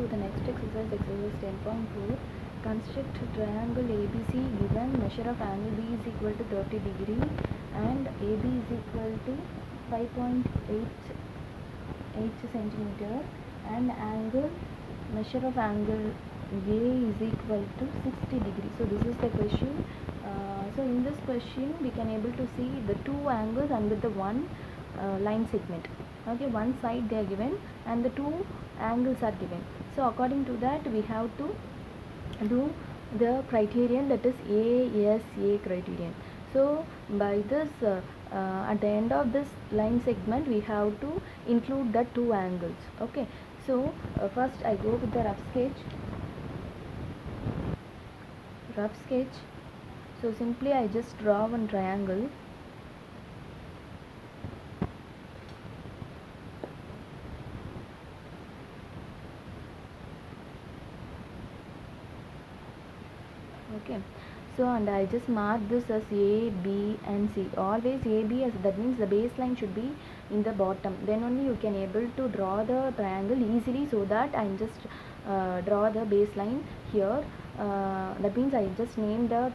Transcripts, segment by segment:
to the next exercise, exercise 10.4. Construct triangle ABC given measure of angle B is equal to 30 degree and AB is equal to 5.8 centimeter and angle measure of angle A is equal to 60 degree. So this is the question. So in this question we can able to see the two angles and with the one line segment. Okay, one side they are given and the two angles are given. So according to that we have to do the criterion, that is ASA criterion. So by this at the end of this line segment we have to include the two angles. Okay, so first I go with the rough sketch. So simply I just draw one triangle. Okay, so and I just mark this as A, B and C. Always A, B, as that means the baseline should be in the bottom, then only you can able to draw the triangle easily. So that I just draw the baseline here. That means I just named the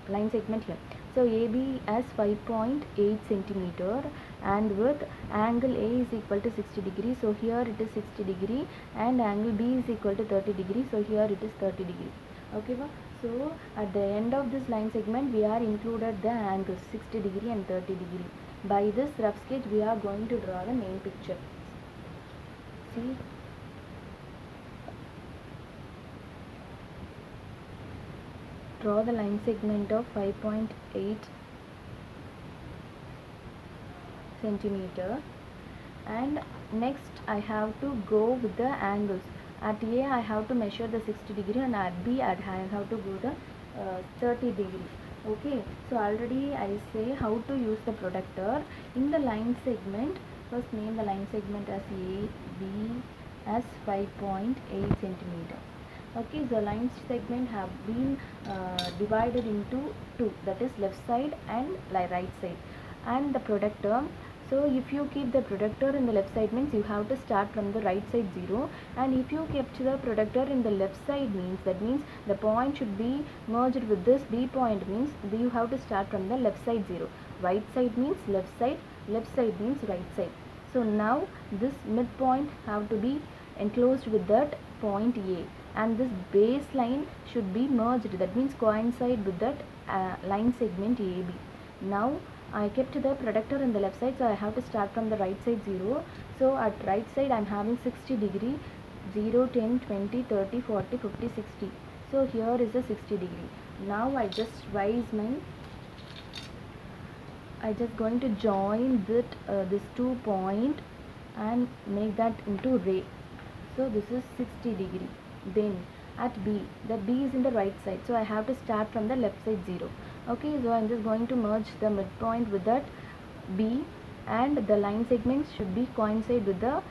line segment here. So AB as 5.8 centimeter and with angle A is equal to 60 degree. So here it is 60 degree and angle B is equal to 30 degree. So here it is 30 degree. Okay, so at the end of this line segment we are included the angles 60 degree and 30 degree. By this rough sketch we are going to draw the main picture. See, draw the line segment of 5.8 centimeter and next I have to go with the angles. At A I have to measure the 60 degree and at B I have to go the 30 degree. Okay, so already I say how to use the productor in the line segment. First name the line segment as A, B as 5.8 centimeter. Okay, the line segment have been divided into two, that is left side and right side, and the productor. So if you keep the productor in the left side means you have to start from the right side 0, and if you kept the productor in the left side means that means the point should be merged with this B point, means you have to start from the left side 0. Right side means left side means right side. So now this midpoint have to be enclosed with that point A and this baseline should be merged, that means coincide with that line segment AB. Now I kept the productor in the left side, so I have to start from the right side 0. So at right side I am having 60 degree, 0, 10, 20, 30, 40, 50, 60. So here is a 60 degree. Now I just going to join this 2 point and make that into ray. So this is 60 degree. Then at B, that B is in the right side, so I have to start from the left side 0. Okay, so I am just going to merge the midpoint with that B and the line segments should be coincide with the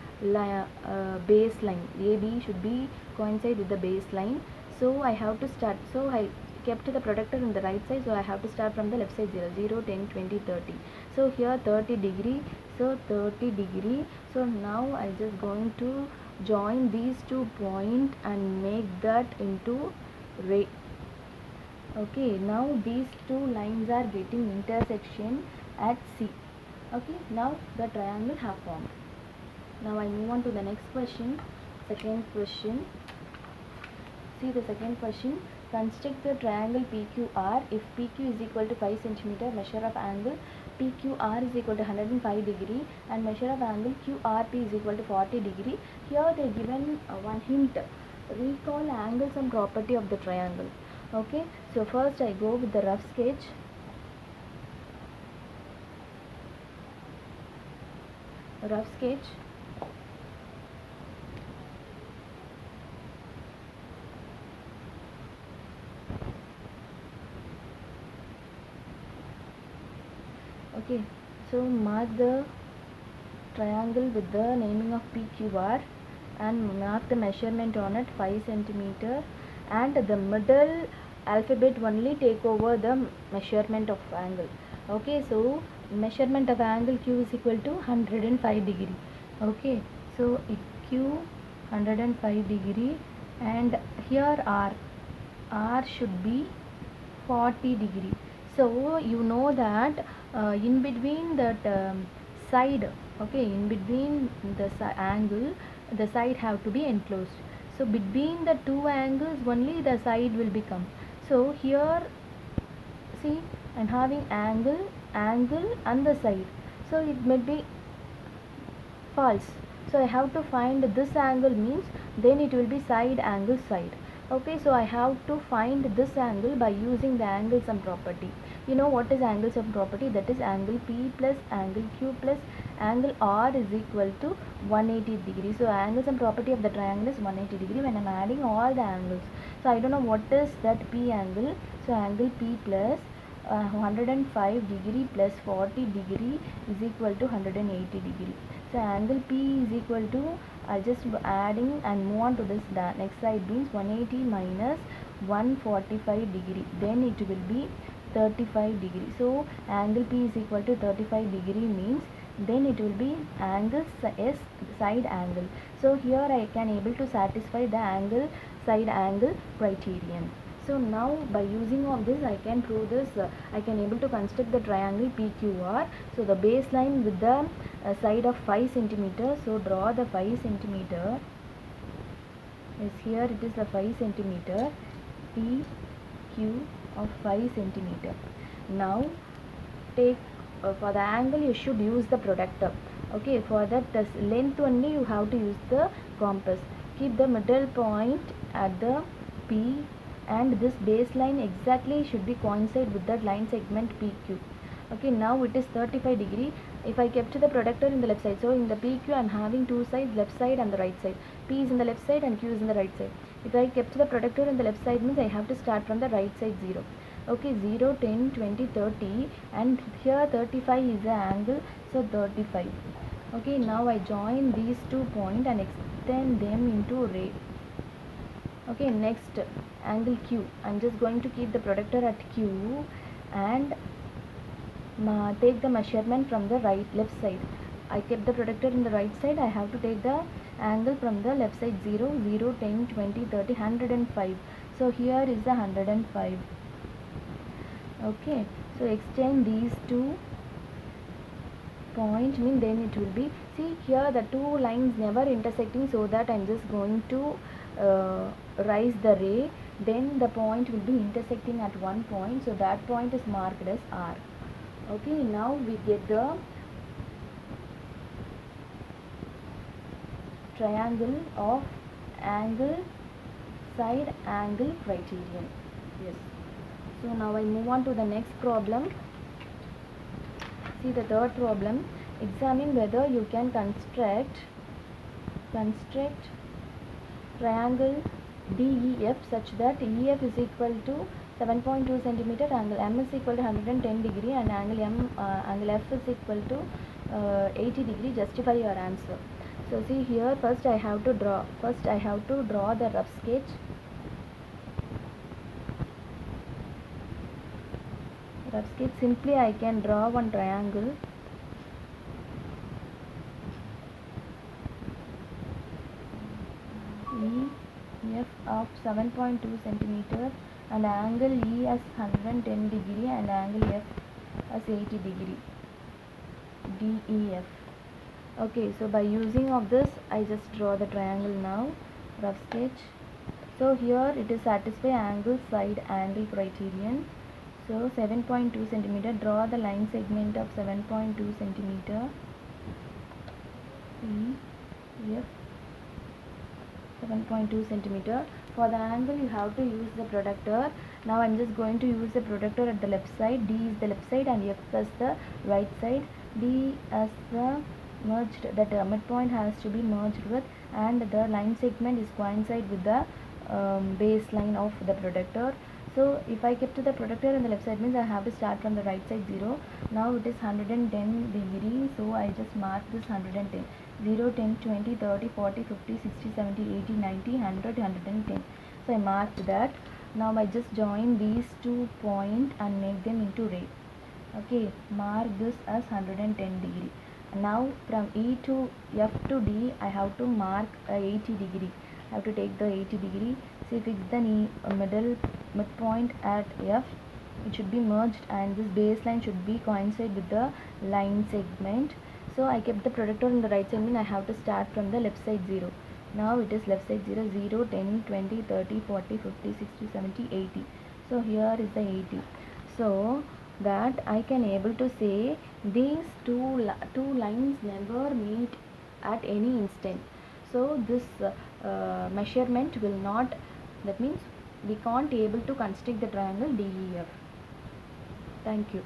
baseline. AB should be coincide with the baseline. So I have to start, so I kept the productor in the right side, so I have to start from the left side 0, 10, 20, 30. So here 30 degree, so 30 degree. So now I just going to join these 2 points and make that into ray. Okay, now these 2 lines are getting intersection at C. Okay, now the triangle have formed. Now I move on to the next question. Second question. See the second question. Construct the triangle PQR if PQ is equal to 5 cm, measure of angle PQR is equal to 105 degree and measure of angle QRP is equal to 40 degree. Here they given one hint. Recall angles and property of the triangle. Okay, so first I go with the rough sketch. Okay, so mark the triangle with the naming of PQR and mark the measurement on it 5 cm and the middle alphabet only take over the measurement of angle. Okay, so measurement of angle Q is equal to 105 degree. Okay, so Q 105 degree, and here R should be 40 degree. So you know that in between that side, okay, in between the angle, the side have to be enclosed. So between the two angles only the side will become. So here see, I'm having angle and the side, so it may be false. So I have to find this angle, means then it will be side angle side. Okay, so I have to find this angle by using the angle sum property. You know what is angle sum property? That is angle P plus angle Q plus angle R is equal to 180 degree. So angle sum property of the triangle is 180 degree when I am adding all the angles. So I don't know what is that P angle. So angle P plus 105 degree plus 40 degree is equal to 180 degree. So angle P is equal to, I'll just adding and move on to this next side, means 180 minus 145 degree, then it will be 35 degree. So angle P is equal to 35 degree, means then it will be angle S side angle. So here I can able to satisfy the angle side angle criterion. So now by using of this I can prove this, I can able to construct the triangle PQR. So the baseline with the side of 5 centimeter. So draw the 5 centimeter. Yes, here it is the 5 centimeter PQ of 5 centimeter. Now take for the angle you should use the protractor. Okay, for that length only you have to use the compass. Keep the middle point at the P, and this baseline exactly should be coincide with that line segment PQ. Okay, now it is 35 degree. If I kept the protractor in the left side, so in the PQ I am having two sides, left side and the right side. P is in the left side and Q is in the right side. If I kept the protractor in the left side, means I have to start from the right side 0. Okay, 0, 10, 20, 30, and here 35 is the angle, so 35. Okay, now I join these 2 points and extend them into ray. Okay, next angle Q, I'm just going to keep the protractor at Q and take the measurement from the left side. I kept the protractor in the right side, I have to take the angle from the left side 0, 0, 10, 20, 30, 105. So here is the 105. Okay, so extend these 2 points, mean then it will be, see here the 2 lines never intersecting, so that I'm just going to rise the ray, then the point will be intersecting at one point, so that point is marked as R. Okay, now we get the triangle of angle side angle criterion. Yes. So now I move on to the next problem. See the third problem. Examine whether you can construct triangle DEF such that EF is equal to 7.2 centimeter, angle M is equal to 110 degree, and angle F is equal to 80 degree. Justify your answer. So see here, first I have to draw the rough sketch. Simply I can draw one triangle. EF of 7.2 centimeter and angle E as 110 degree and angle F as 80 degree. DEF. Okay, so by using of this I just draw the triangle now. Rough sketch. So here it is satisfy angle side angle criterion. So 7.2 centimeter, draw the line segment of 7.2 centimeter. EF 7.2 centimeter. For the angle you have to use the protractor. Now I am just going to use the protractor at the left side. D is the left side and F as the right side. D as the merged, that midpoint has to be merged with, and the line segment is coincide with the baseline of the protractor. So if I kept the protractor on the left side, means I have to start from the right side 0. Now it is 110 degree, so I just mark this 110. 0, 10, 20, 30, 40, 50, 60, 70, 80, 90, 100, 110. So I marked that. Now I just join these 2 points and make them into ray. Okay, mark this as 110 degree. Now from E to F to D I have to mark a 80 degree. I have to take the 80 degree. See, fix the middle midpoint at F. It should be merged and this baseline should be coincide with the line segment. So I kept the productor on the right side, mean I have to start from the left side 0. Now it is left side 0, 0, 10, 20, 30, 40, 50, 60, 70, 80. So here is the 80. So that I can able to say these two lines never meet at any instant. So this measurement will not, that means we can't able to construct the triangle DEF. Thank you.